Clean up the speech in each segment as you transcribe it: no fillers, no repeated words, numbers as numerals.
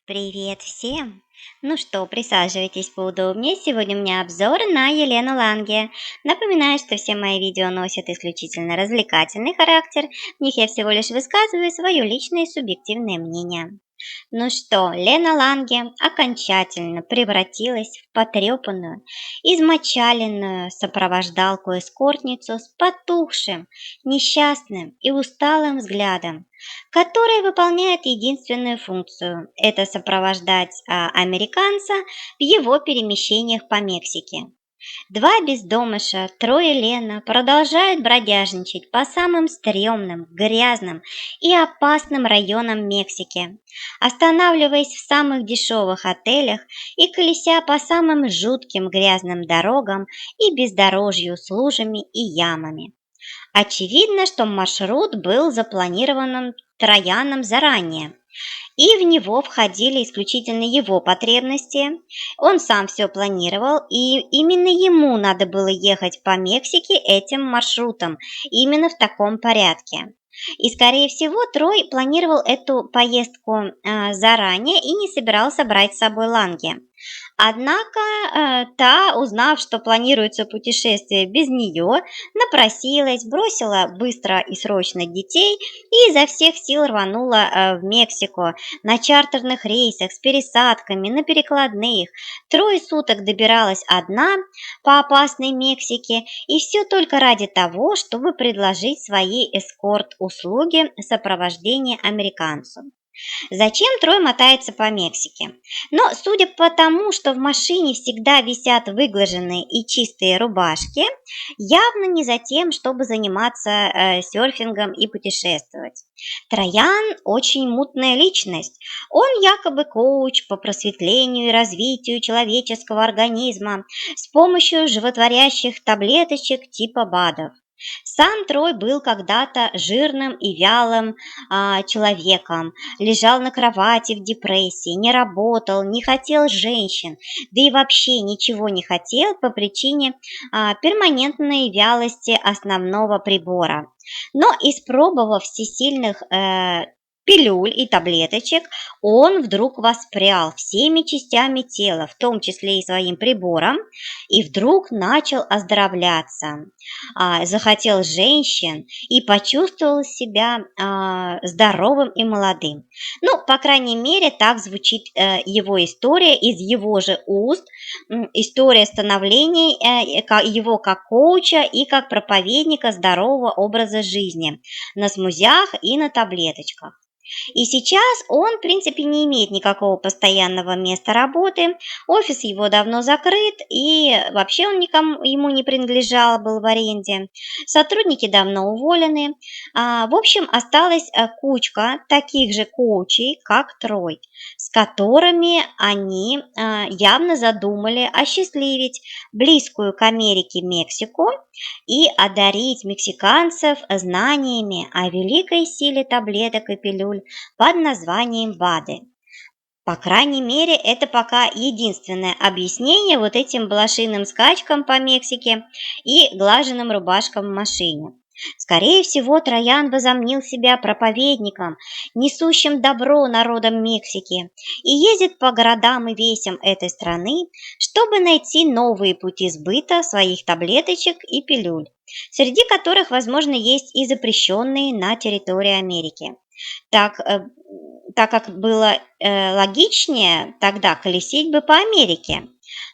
Привет всем! Ну что, присаживайтесь поудобнее. Сегодня у меня обзор на Елену Ланге. Напоминаю, что все мои видео носят исключительно развлекательный характер. В них я всего лишь высказываю свое личное и субъективное мнение. Ну что, Лена Ланге окончательно превратилась в потрепанную, измочаленную сопровождалку-эскортницу с потухшим, несчастным и усталым взглядом, которая выполняет единственную функцию – это сопровождать американца в его перемещениях по Мексике. Два бездомыша, трое Лена, продолжают бродяжничать по самым стрёмным, грязным и опасным районам Мексики, останавливаясь в самых дешевых отелях и колеся по самым жутким грязным дорогам и бездорожью с лужами и ямами. Очевидно, что маршрут был запланирован Трояном заранее, и в него входили исключительно его потребности. Он сам все планировал, и именно ему надо было ехать по Мексике этим маршрутом, именно в таком порядке. И, скорее всего, Трой планировал эту поездку заранее и не собирался брать с собой Ланге. Однако та, узнав, что планируется путешествие без нее, напросилась, бросила быстро и срочно детей и изо всех сил рванула в Мексику на чартерных рейсах с пересадками на перекладных. Трое суток добиралась одна по опасной Мексике, и все только ради того, чтобы предложить свои эскорт-услуги сопровождения американцу. Зачем Трой мотается по Мексике? Но судя по тому, что в машине всегда висят выглаженные и чистые рубашки, явно не за тем, чтобы заниматься серфингом и путешествовать. Троян очень мутная личность. Он якобы коуч по просветлению и развитию человеческого организма с помощью животворящих таблеточек типа БАДов. Сам Трой был когда-то жирным и вялым человеком, лежал на кровати в депрессии, не работал, не хотел женщин, да и вообще ничего не хотел по причине перманентной вялости основного прибора. Но испробовав всесильных пилюль и таблеточек, он вдруг воспрял всеми частями тела, в том числе и своим прибором, и вдруг начал оздоровляться, захотел женщин и почувствовал себя здоровым и молодым. Ну, по крайней мере, так звучит его история из его же уст, история становления его как коуча и как проповедника здорового образа жизни на смузях и на таблеточках. И сейчас он, в принципе, не имеет никакого постоянного места работы, офис его давно закрыт, и вообще он ему не принадлежал, был в аренде. Сотрудники давно уволены. В общем, осталась кучка таких же коучей, как Трой, с которыми они явно задумали осчастливить близкую к Америке Мексику и одарить мексиканцев знаниями о великой силе таблеток и пилюль под названием БАДы. По крайней мере, это пока единственное объяснение вот этим блошиным скачкам по Мексике и глаженным рубашкам в машине. Скорее всего, Троян возомнил себя проповедником, несущим добро народам Мексики, и ездит по городам и весям этой страны, чтобы найти новые пути сбыта своих таблеточек и пилюль, среди которых, возможно, есть и запрещенные на территории Америки. Так как было логичнее тогда колесить бы по Америке.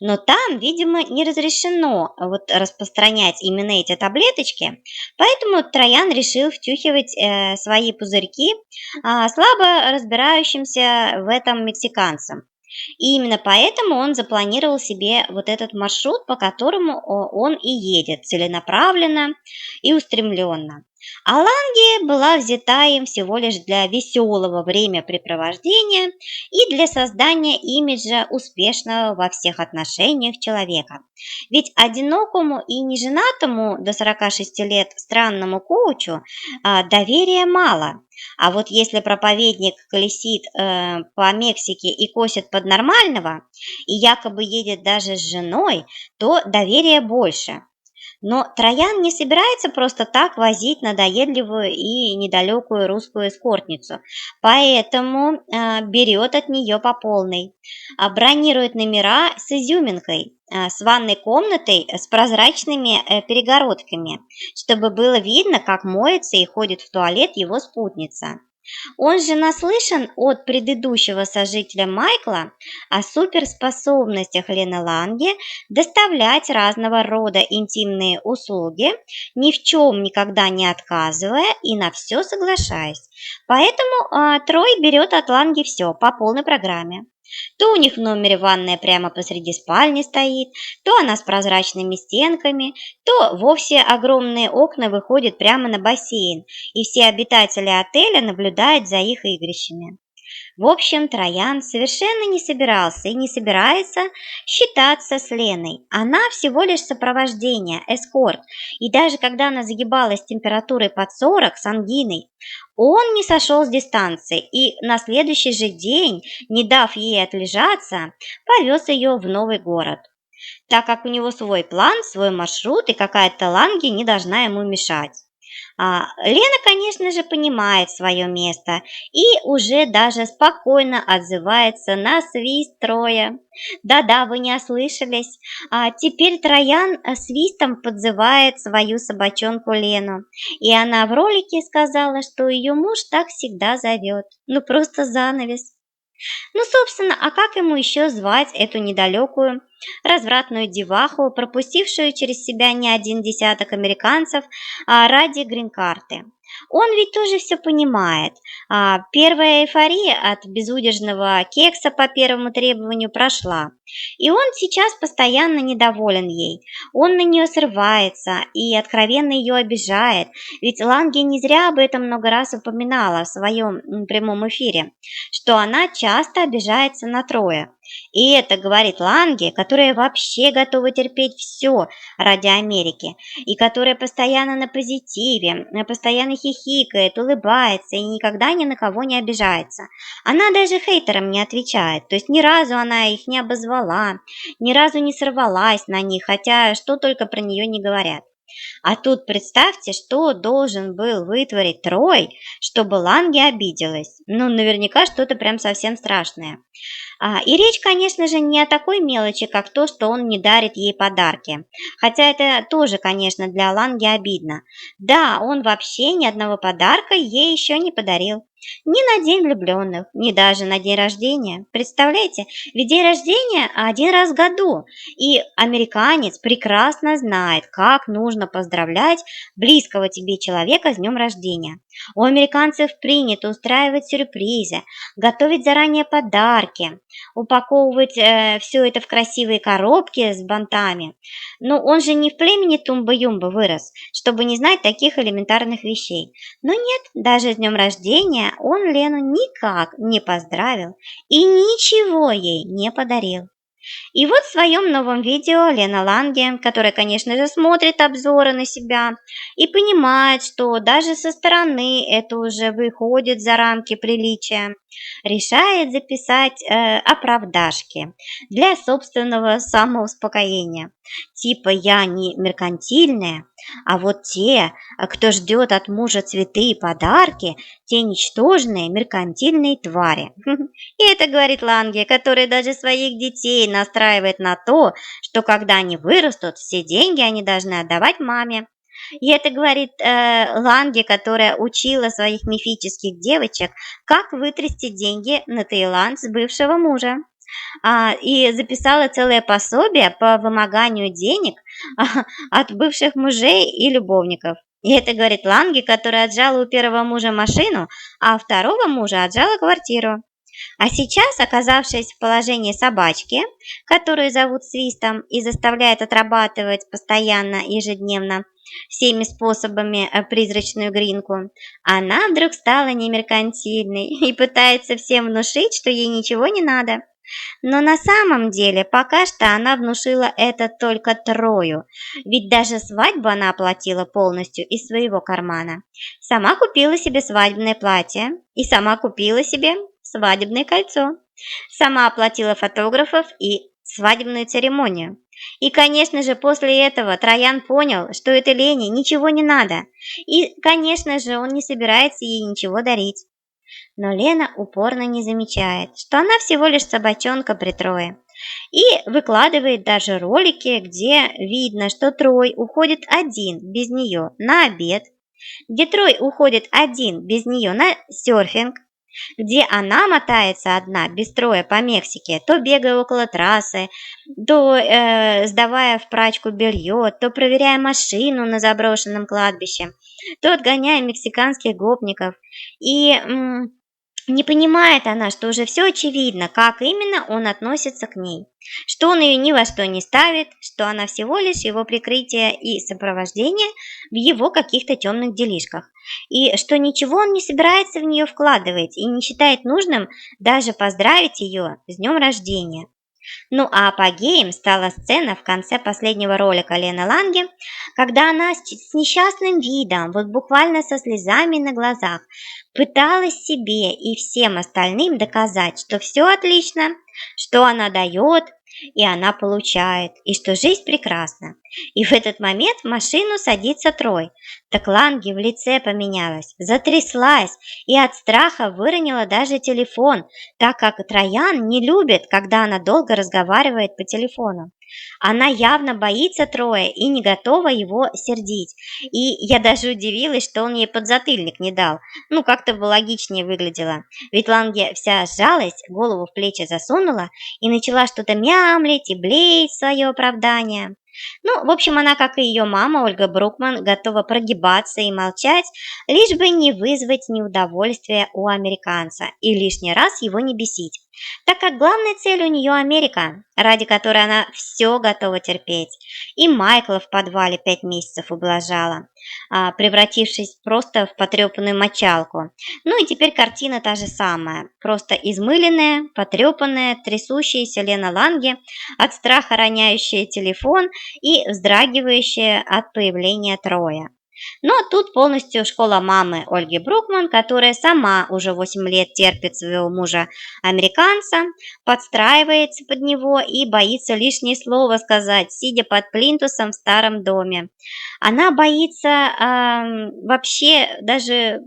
Но там, видимо, не разрешено распространять именно эти таблеточки, поэтому Троян решил втюхивать свои пузырьки слабо разбирающимся в этом мексиканцам. И именно поэтому он запланировал себе вот этот маршрут, по которому он и едет целенаправленно и устремленно. А Ланге была взята им всего лишь для веселого времяпрепровождения и для создания имиджа успешного во всех отношениях человека. Ведь одинокому и неженатому до 46 лет странному коучу доверия мало. А вот если проповедник колесит по Мексике и косит под нормального, и якобы едет даже с женой, то доверия больше. Но Троян не собирается просто так возить надоедливую и недалекую русскую эскортницу, поэтому берет от нее по полной, бронирует номера с изюминкой, с ванной комнатой с прозрачными перегородками, чтобы было видно, как моется и ходит в туалет его спутница. Он же наслышан от предыдущего сожителя Майкла о суперспособностях Лены Ланге доставлять разного рода интимные услуги, ни в чем никогда не отказывая и на все соглашаясь. Поэтому Трой берет от Ланги все по полной программе. То у них в номере ванная прямо посреди спальни стоит, то она с прозрачными стенками, то вовсе огромные окна выходят прямо на бассейн, и все обитатели отеля наблюдают за их игрищами. В общем, Троян совершенно не собирался и не собирается считаться с Леной. Она всего лишь сопровождение, эскорт. И даже когда она загибалась с температурой под 40 с ангиной, он не сошел с дистанции и на следующий же день, не дав ей отлежаться, повез ее в новый город, так как у него свой план, свой маршрут и какая-то Ланги не должна ему мешать. Лена, конечно же, понимает свое место и уже даже спокойно отзывается на свист Троя. Да-да, вы не ослышались. Теперь Троян свистом подзывает свою собачонку Лену. И она в ролике сказала, что ее муж так всегда зовет. Ну просто занавес. Ну, собственно, а как ему еще звать эту недалекую, развратную деваху, пропустившую через себя не один десяток американцев ради грин-карты? Он ведь тоже все понимает. Первая эйфория от безудержного кекса по первому требованию прошла, и он сейчас постоянно недоволен ей. Он на нее срывается и откровенно ее обижает, ведь Ланги не зря об этом много раз упоминала в своем прямом эфире, что она часто обижается на Троя. И это говорит Ланге, которая вообще готова терпеть все ради Америки, и которая постоянно на позитиве, постоянно хихикает, улыбается и никогда ни на кого не обижается. Она даже хейтерам не отвечает, то есть ни разу она их не обозвала, ни разу не сорвалась на них, хотя что только про нее не говорят. А тут представьте, что должен был вытворить Трой, чтобы Ланге обиделась. Ну, наверняка что-то прям совсем страшное. И речь, конечно же, не о такой мелочи, как то, что он не дарит ей подарки. Хотя это тоже, конечно, для Ланги обидно. Да, он вообще ни одного подарка ей еще не подарил. Ни на день влюбленных, ни даже на день рождения. Представляете, ведь день рождения один раз в году. И американец прекрасно знает, как нужно поздравлять близкого тебе человека с днем рождения. У американцев принято устраивать сюрпризы, готовить заранее подарки, упаковывать все это в красивые коробки с бантами. Но он же не в племени Тумба-Юмба вырос, чтобы не знать таких элементарных вещей. Но нет, даже с днем рождения он Лену никак не поздравил и ничего ей не подарил. И вот в своем новом видео Лена Ланге, которая, конечно же, смотрит обзоры на себя и понимает, что даже со стороны это уже выходит за рамки приличия, решает записать оправдашки для собственного самоуспокоения. Типа я не меркантильная, а вот те, кто ждет от мужа цветы и подарки, те ничтожные меркантильные твари. И это говорит Ланге, который даже своих детей настраивает на то, что когда они вырастут, все деньги они должны отдавать маме. И это говорит Ланге, которая учила своих мифических девочек, как вытрясти деньги на Таиланд с бывшего мужа. И записала целое пособие по вымоганию денег от бывших мужей и любовников. И это говорит Ланге, которая отжала у первого мужа машину, а у второго мужа отжала квартиру. А сейчас, оказавшись в положении собачки, которую зовут Свистом и заставляет отрабатывать постоянно, ежедневно, всеми способами призрачную гринку, она вдруг стала немеркантильной и пытается всем внушить, что ей ничего не надо. Но на самом деле пока что она внушила это только Трою, ведь даже свадьбу она оплатила полностью из своего кармана. Сама купила себе свадебное платье и сама купила себе свадебное кольцо. Сама оплатила фотографов и свадебную церемонию. И, конечно же, после этого Троян понял, что этой Лене ничего не надо. И, конечно же, он не собирается ей ничего дарить. Но Лена упорно не замечает, что она всего лишь собачонка при Трое. И выкладывает даже ролики, где видно, что Трой уходит один без нее на обед, где Трой уходит один без нее на серфинг, где она мотается одна без Троя по Мексике, то бегая около трассы, то сдавая в прачку белье, то проверяя машину на заброшенном кладбище, то отгоняя мексиканских гопников. И не понимает она, что уже все очевидно, как именно он относится к ней, что он ее ни во что не ставит, что она всего лишь его прикрытие и сопровождение в его каких-то темных делишках, и что ничего он не собирается в нее вкладывать и не считает нужным даже поздравить ее с днем рождения. Ну а апогеем стала сцена в конце последнего ролика Лены Ланге, когда она с несчастным видом, вот буквально со слезами на глазах, пыталась себе и всем остальным доказать, что все отлично, что она дает и она получает, и что жизнь прекрасна. И в этот момент в машину садится Трой. Так Ланге в лице поменялась, затряслась и от страха выронила даже телефон, так как Троян не любит, когда она долго разговаривает по телефону. Она явно боится Троя и не готова его сердить. И я даже удивилась, что он ей подзатыльник не дал. Ну, как-то бы логичнее выглядело. Ведь Ланге вся сжалась, голову в плечи засунула и начала что-то мямлить и блеять в свое оправдание. Ну, в общем, она, как и ее мама, Ольга Брукман, готова прогибаться и молчать, лишь бы не вызвать неудовольствия у американца и лишний раз его не бесить, так как главная цель у нее Америка, ради которой она все готова терпеть. И Майкла в подвале 5 месяцев ублажала, превратившись просто в потрепанную мочалку. Ну и теперь картина та же самая, просто измыленная, потрепанная, трясущаяся Лена Ланге, от страха роняющая телефон и вздрагивающая от появления Троя. Но тут полностью школа мамы Ольги Брукман, которая сама уже 8 лет терпит своего мужа-американца, подстраивается под него и боится лишнее слово сказать, сидя под плинтусом в старом доме. Она боится вообще даже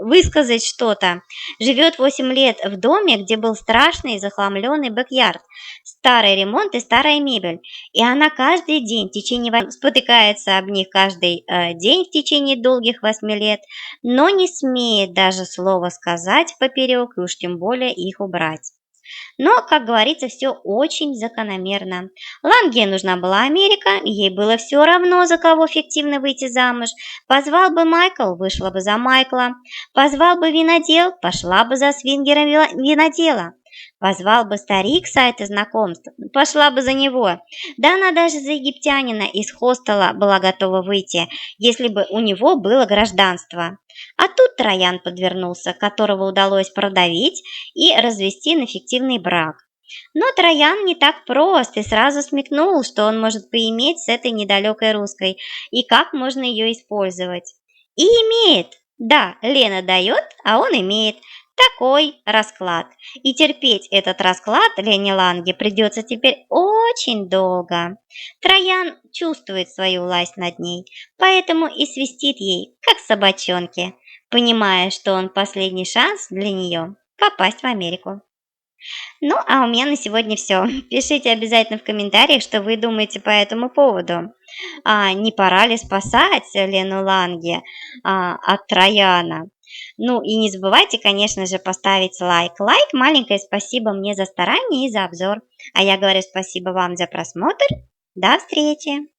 высказать что-то. Живет 8 лет в доме, где был страшный захламленный бэк-ярд, старый ремонт и старая мебель. И она каждый день в течение спотыкается об них каждый день в течение долгих 8 лет, но не смеет даже слова сказать поперек и уж тем более их убрать. Но, как говорится, все очень закономерно. Ланге нужна была Америка, ей было все равно, за кого фиктивно выйти замуж. Позвал бы Майкл, вышла бы за Майкла. Позвал бы винодел, пошла бы за свингером винодела. Позвал бы старик с сайта знакомств, пошла бы за него. Да она даже за египтянина из хостела была готова выйти, если бы у него было гражданство. А тут Троян подвернулся, которого удалось продавить и развести на фиктивный брак. Но Троян не так прост и сразу смекнул, что он может поиметь с этой недалекой русской и как можно ее использовать. И имеет. Да, Лена дает, а он имеет. Такой расклад. И терпеть этот расклад Лене Ланге придется теперь очень долго. Троян чувствует свою власть над ней, поэтому и свистит ей, как собачонке, понимая, что он последний шанс для нее попасть в Америку. Ну, а у меня на сегодня все. Пишите обязательно в комментариях, что вы думаете по этому поводу. Не пора ли спасать Лену Ланге от Трояна? Ну и не забывайте, конечно же, поставить лайк. Лайк, маленькое спасибо мне за старание и за обзор. А я говорю спасибо вам за просмотр. До встречи!